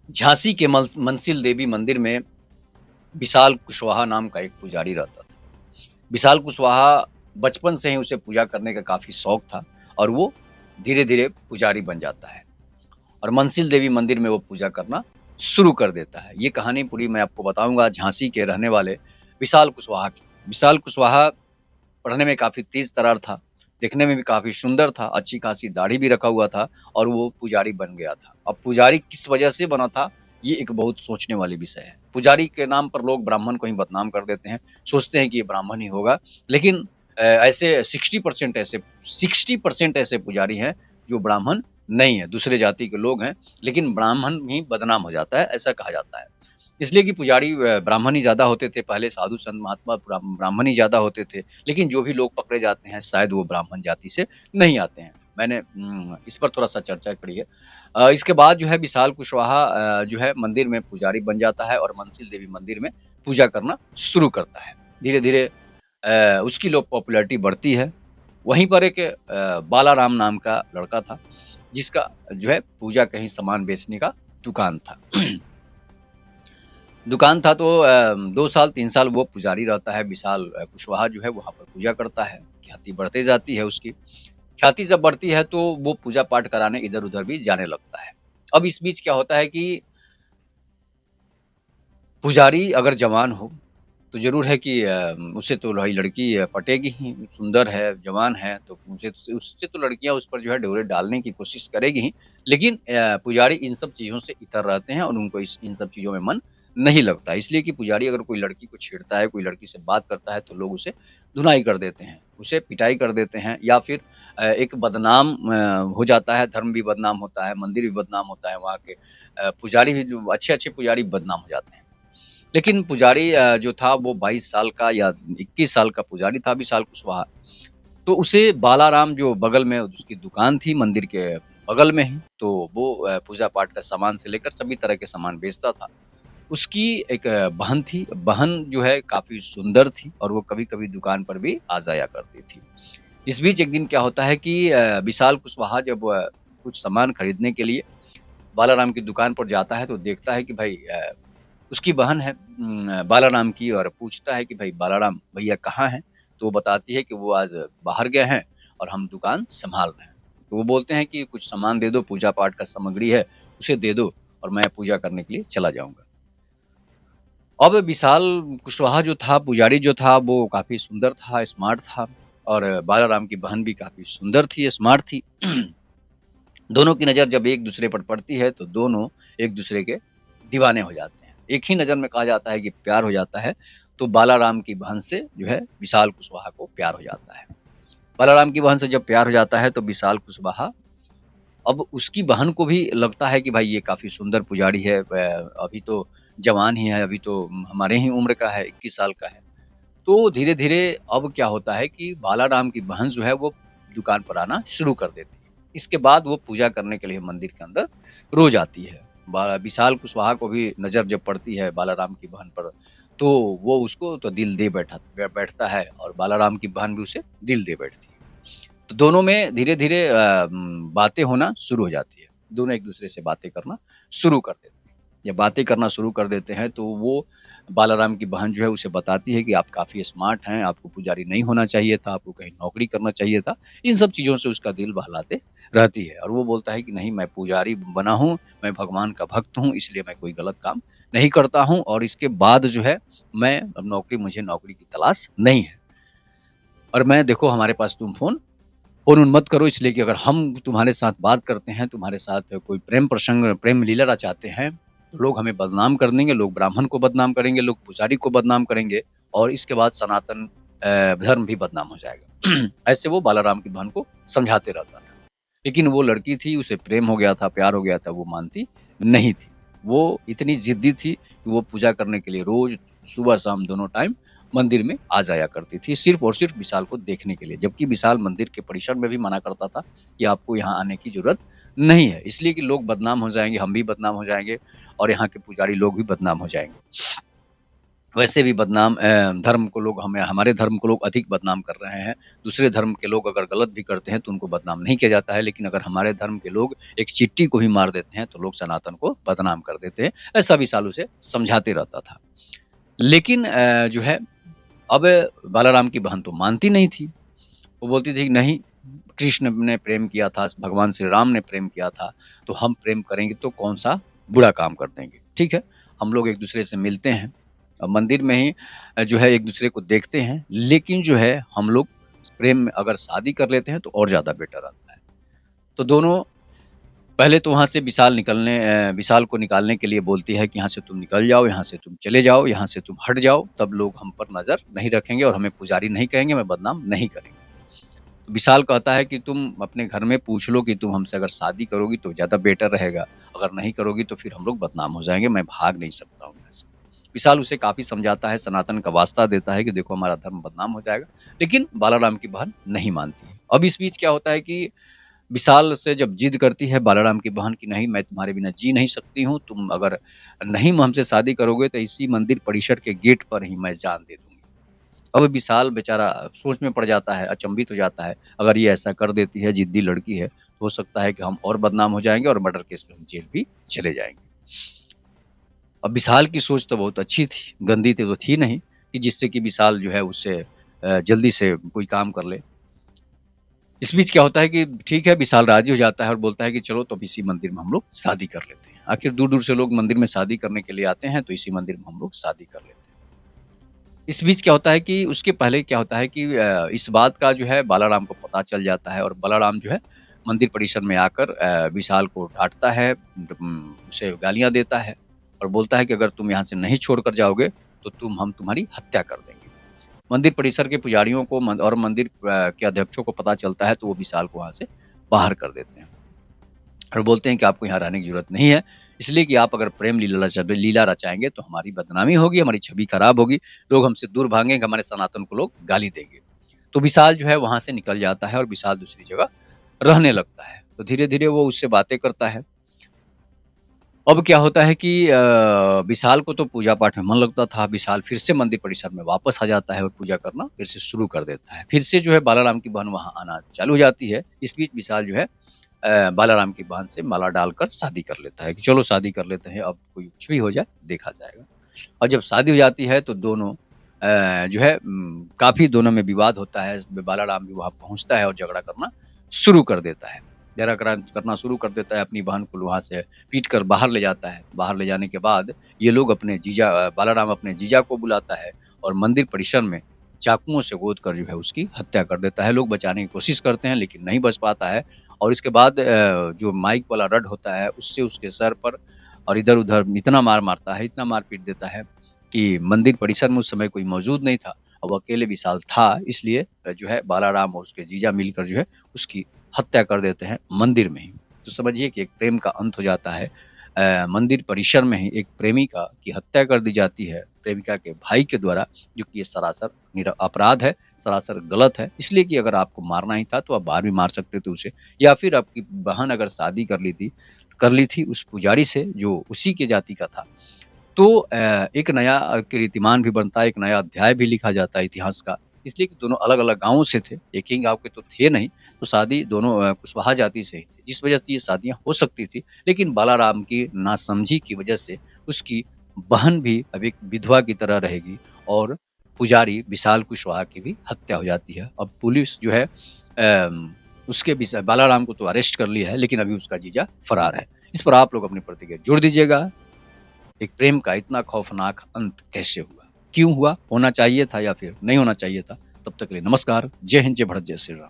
झांसी के मनसिल देवी मंदिर में विशाल कुशवाहा नाम का एक पुजारी रहता था। विशाल कुशवाहा बचपन से ही उसे पूजा करने का काफ़ी शौक था और वो धीरे-धीरे पुजारी बन जाता है और मनसिल देवी मंदिर में वो पूजा करना शुरू कर देता है। ये कहानी पूरी मैं आपको बताऊँगा झांसी के रहने वाले विशाल कुशवाहा की। विशाल कुशवाहा पढ़ने में काफ़ी तेज़ तर्रार था, दिखने में भी काफ़ी सुंदर था, अच्छी खासी दाढ़ी भी रखा हुआ था और वो पुजारी बन गया था। अब पुजारी किस वजह से बना था, ये एक बहुत सोचने वाली विषय है। पुजारी के नाम पर लोग ब्राह्मण को ही बदनाम कर देते हैं, सोचते हैं कि ये ब्राह्मण ही होगा, लेकिन ऐसे 60% ऐसे पुजारी हैं, जो ब्राह्मण नहीं है, दूसरे जाति के लोग हैं, लेकिन ब्राह्मण ही बदनाम हो जाता है, ऐसा कहा जाता है। इसलिए कि पुजारी ब्राह्मण ही ज़्यादा होते थे, पहले साधु संत महात्मा ब्राह्मण ही ज़्यादा होते थे, लेकिन जो भी लोग पकड़े जाते हैं शायद वो ब्राह्मण जाति से नहीं आते हैं। मैंने इस पर थोड़ा-सा चर्चा करी है। इसके बाद जो है विशाल कुशवाहा जो है मंदिर में पुजारी बन जाता है और मनसिल देवी मंदिर में पूजा करना शुरू करता है। धीरे-धीरे उसकी लोग पॉपुलैरिटी बढ़ती है। वहीं पर एक बालाराम नाम का लड़का था, जिसका जो है पूजा कहीं सामान बेचने का दुकान था। दुकान था तो 2 साल 3 साल वो पुजारी रहता है, विशाल कुशवाहा जो है वहाँ पर पूजा करता है, ख्याति बढ़ते जाती है उसकी। ख्याति जब बढ़ती है तो वो पूजा-पाठ कराने इधर-उधर भी जाने लगता है। अब इस बीच क्या होता है कि पुजारी अगर जवान हो, तो ज़रूर है कि उसे तो भाई लड़की पटेगी ही, सुंदर है, जवान है, तो उसे उससे तो लड़कियाँ उस पर जो है डोरे डालने की कोशिश करेगी ही। लेकिन पुजारी इन सब चीज़ों से इतर रहते हैं और उनको इन सब चीज़ों में मन नहीं लगता। इसलिए कि पुजारी अगर कोई लड़की को छेड़ता है, कोई लड़की से बात करता है, तो लोग उसे धुनाई कर देते हैं, उसे पिटाई कर देते हैं या फिर एक बदनाम हो जाता है, धर्म भी बदनाम होता है, मंदिर भी बदनाम होता है, वहाँ के पुजारी भी जो अच्छे-अच्छे पुजारी बदनाम हो जाते हैं। लेकिन पुजारी जो था वो 22 साल का या 21 साल का पुजारी था विशाल कुशवाहा। तो उसे बालाराम जो बगल में उसकी दुकान थी मंदिर के बगल में ही, तो वो पूजा-पाठ का सामान से लेकर सभी तरह के सामान बेचता था। उसकी एक बहन थी, बहन जो है काफ़ी सुंदर थी और वो कभी-कभी दुकान पर भी आ जाया करती थी। इस बीच एक दिन क्या होता है कि विशाल कुशवाहा जब कुछ सामान खरीदने के लिए बालाराम की दुकान पर जाता है तो देखता है कि भाई उसकी बहन है बालाराम की और पूछता है कि भाई बालाराम भैया कहाँ हैं? तो वो बताती है कि वो आज बाहर गए हैं और हम दुकान सँभाल रहे हैं। तो वो बोलते हैं कि कुछ सामान दे दो, पूजा-पाठ का सामग्री है, उसे दे दो और मैं पूजा करने के लिए चला जाऊँगा। अब विशाल कुशवाहा जो था, पुजारी जो था, वो काफ़ी सुंदर था, स्मार्ट था और बालाराम की बहन भी काफ़ी सुंदर थी, स्मार्ट थी। दोनों की नज़र जब एक-दूसरे पर पड़ती है, तो दोनों एक-दूसरे के दीवाने हो जाते हैं। एक ही नज़र में कहा जाता है कि प्यार हो जाता है, तो बालाराम की बहन से जो है विशाल कुशवाहा को प्यार हो जाता है। बालाराम की बहन से जब प्यार हो जाता है, तो विशाल कुशवाहा अब उसकी बहन को भी लगता है कि भाई ये काफ़ी सुंदर पुजारी है, अभी तो जवान ही है, अभी तो हमारे ही उम्र का है, 21 साल का है। तो धीरे-धीरे अब क्या होता है कि बालाराम की बहन जो है वो दुकान पर आना शुरू कर देती है। इसके बाद वो पूजा करने के लिए मंदिर के अंदर रोज़ आती है। बा विशाल कुशवाहा को भी नज़र जब पड़ती है बालाराम की बहन पर, तो वो उसको तो दिल दे बैठता है और बालाराम की बहन भी उसे दिल दे बैठती है। तो दोनों में धीरे-धीरे बातें होना शुरू हो जाती है। दोनों एक-दूसरे से बातें करना शुरू कर देते हैं। जब बातें करना शुरू कर देते हैं तो वो बालाराम की बहन जो है उसे बताती है कि आप काफ़ी स्मार्ट हैं, आपको पुजारी नहीं होना चाहिए था, आपको कहीं नौकरी करना चाहिए था। इन सब चीज़ों से उसका दिल बहलाते रहती है और वो बोलता है कि नहीं मैं पुजारी बना हूँ, मैं भगवान का भक्त हूँ इसलिए मैं कोई गलत काम नहीं करता हूँ और इसके बाद जो है मैं अब मुझे नौकरी की तलाश नहीं है। और मैं देखो हमारे पास तुम फ़ोन उन मत करो इसलिए कि अगर हम तुम्हारे साथ बात करते हैं, तुम्हारे साथ कोई प्रेम प्रसंग, प्रेम लीला रचाते हैं, तो लोग हमें बदनाम कर देंगे, लोग ब्राह्मण को बदनाम करेंगे, लोग पुजारी को बदनाम करेंगे और इसके बाद सनातन धर्म भी बदनाम हो जाएगा। ऐसे वो बालाराम की बहन को समझाते रहता था। लेकिन वो लड़की थी, उसे प्रेम हो गया था, प्यार हो गया था, वो मानती नहीं थी। वो इतनी ज़िद्दी थी कि वो पूजा करने के लिए रोज़ सुबह-शाम दोनों टाइम मंदिर में आ जाया करती थी, सिर्फ़ और सिर्फ़ विशाल को देखने के लिए। जबकि विशाल मंदिर के परिसर में भी मना करता था कि आपको यहाँ आने की ज़रूरत नहीं है, इसलिए कि लोग बदनाम हो जाएँगे, हम भी बदनाम हो जाएँगे और यहाँ के पुजारी लोग भी बदनाम हो जाएँगे। वैसे भी बदनाम धर्म को लोग हमें हमारे धर्म को लोग अधिक बदनाम कर रहे हैं। दूसरे धर्म के लोग अगर गलत भी करते हैं तो उनको बदनाम नहीं किया जाता है, लेकिन अगर हमारे धर्म के लोग एक चींटी को भी मार देते हैं तो लोग सनातन को बदनाम कर देते हैं। ऐसा विशाल उसे समझाते रहता था। लेकिन जो है अब बालाराम की बहन तो मानती नहीं थी। वो बोलती थी कि नहीं, कृष्ण ने प्रेम किया था, भगवान श्री राम ने प्रेम किया था, तो हम प्रेम करेंगे तो कौन-सा बुरा काम कर देंगे। ठीक है, हम लोग एक-दूसरे से मिलते हैं, मंदिर में ही जो है एक-दूसरे को देखते हैं, लेकिन जो है हम लोग प्रेम में अगर शादी कर लेते हैं तो और ज़्यादा बेटर रहता है। तो दोनों पहले तो वहाँ से विशाल को निकालने के लिए बोलती है कि यहाँ से तुम निकल जाओ, यहाँ से तुम चले जाओ, यहाँ से तुम हट जाओ, तब लोग हम पर नज़र नहीं रखेंगे और हमें पुजारी नहीं कहेंगे, हमें बदनाम नहीं करेंगे। तो विशाल कहता है कि तुम अपने घर में पूछ लो कि तुम हमसे अगर शादी करोगी तो ज़्यादा बेटर रहेगा, अगर नहीं करोगी तो फिर हम लोग बदनाम हो जाएँगे, मैं भाग नहीं सकता हूँ यहाँ से। विशाल उसे काफ़ी समझाता है, सनातन का वास्ता देता है कि देखो हमारा धर्म बदनाम हो जाएगा, लेकिन बालाराम की बहन नहीं मानती है। अब इस बीच क्या होता है कि विशाल से जब जिद करती है बालाराम की बहन कि नहीं, मैं तुम्हारे बिना जी नहीं सकती हूँ, तुम अगर नहीं हमसे शादी करोगे तो इसी मंदिर परिसर के गेट पर ही मैं जान दे दूँगी। अब विशाल बेचारा सोच में पड़ जाता है, अचंभित हो जाता है, अगर ये ऐसा कर देती है, ज़िद्दी लड़की है, तो हो सकता है कि हम और बदनाम हो जाएँगे और मर्डर केस में हम जेल भी चले जाएँगे। अब विशाल की सोच तो बहुत अच्छी थी, गंदी तो थी नहीं कि जिससे कि विशाल जो है उससे जल्दी से कोई काम कर ले। इस बीच क्या होता है कि ठीक है, विशाल राज़ी हो जाता है और बोलता है कि चलो तो अब इसी मंदिर में हम लोग शादी कर लेते हैं। आखिर दूर-दूर से लोग मंदिर में शादी करने के लिए आते हैं, तो इसी मंदिर में हम लोग शादी कर लेते हैं। इस बीच क्या होता है कि उसके पहले क्या होता है कि इस बात का जो है बालाराम को पता चल जाता है और बालाराम जो है मंदिर परिसर में आकर विशाल को डाँटता है, उसे गालियाँ देता है और बोलता है कि अगर तुम यहाँ से नहीं छोड़कर जाओगे, तो हम तुम्हारी हत्या कर देंगे। मंदिर परिसर के पुजारियों को और मंदिर के अध्यक्षों को पता चलता है, तो वो विशाल को वहाँ से बाहर कर देते हैं और बोलते हैं कि आपको यहाँ रहने की ज़रूरत नहीं है, इसलिए कि आप अगर प्रेम लीला रचाएँगे तो हमारी बदनामी होगी, हमारी छवि खराब होगी, लोग हमसे दूर भागेंगे, हमारे सनातन को लोग गाली देंगे। तो विशाल जो है वहाँ से निकल जाता है और विशाल दूसरी जगह रहने लगता है। तो धीरे-धीरे वो उससे बातें करता है। अब क्या होता है कि विशाल को तो पूजा-पाठ में मन लगता था, विशाल फिर से मंदिर परिसर में वापस आ जाता है और पूजा करना फिर से शुरू कर देता है। फिर से जो है बालाराम की बहन वहाँ आना चालू हो जाती है। इस बीच विशाल जो है बालाराम की बहन से माला डालकर शादी कर लेता है कि चलो शादी कर लेते हैं, अब कोई कुछ भी हो जाए, देखा जाएगा। और जब शादी हो जाती है तो दोनों जो है काफ़ी दोनों में विवाद होता है। बालाराम भी वहाँ पहुँचता है और झगड़ा करना शुरू कर देता है। झगड़ा करना शुरू कर देता है, अपनी बहन को वहाँ से पीट कर बाहर ले जाता है। बाहर ले जाने के बाद ये लोग बालाराम अपने जीजा को बुलाता है और मंदिर परिसर में चाकुओं से गोद कर जो है उसकी हत्या कर देता है। लोग बचाने की कोशिश करते हैं लेकिन नहीं बच पाता है और इसके बाद जो माइक वाला रॉड होता है उससे उसके सर पर और इधर-उधर इतना मार मारता है, इतना मार पीट देता है कि मंदिर परिसर में उस समय कोई मौजूद नहीं था। अब अकेले विशाल था, इसलिए जो है बालाराम और उसके जीजा मिलकर जो है उसकी हत्या कर देते हैं मंदिर में ही। तो समझिए कि एक प्रेम का अंत हो जाता है। मंदिर परिसर में ही एक प्रेमिका की हत्या कर दी जाती है, प्रेमिका के भाई के द्वारा, जो कि ये सरासर अपराध है, सरासर गलत है। इसलिए कि अगर आपको मारना ही था तो आप बाहर भी मार सकते थे उसे या फिर आपकी बहन अगर शादी कर ली थी उस पुजारी से जो उसी के जाति का था, तो एक नया कीर्तिमान भी बनता है, एक नया अध्याय भी लिखा जाता है इतिहास का। इसलिए कि दोनों अलग-अलग गाँवों से थे, एक ही गाँव के तो थे नहीं, तो शादी दोनों कुशवाहा जाति से ही थी, जिस वजह से ये शादियाँ हो सकती थी। लेकिन बालाराम की नासमझी की वजह से उसकी बहन भी अब एक विधवा की तरह रहेगी और पुजारी विशाल कुशवाहा की भी हत्या हो जाती है। अब पुलिस जो है उसके बालाराम को तो अरेस्ट कर लिया है, लेकिन अभी उसका जीजा फरार है। इस पर आप लोग अपनी प्रतिक्रिया ज़रूर दीजिएगा। एक प्रेम का इतना खौफनाक अंत कैसे हुआ? क्यों हुआ? होना चाहिए था या फिर नहीं होना चाहिए था? तब तक के लिए नमस्कार। जय हिंद, जय भारत, जय श्री राम।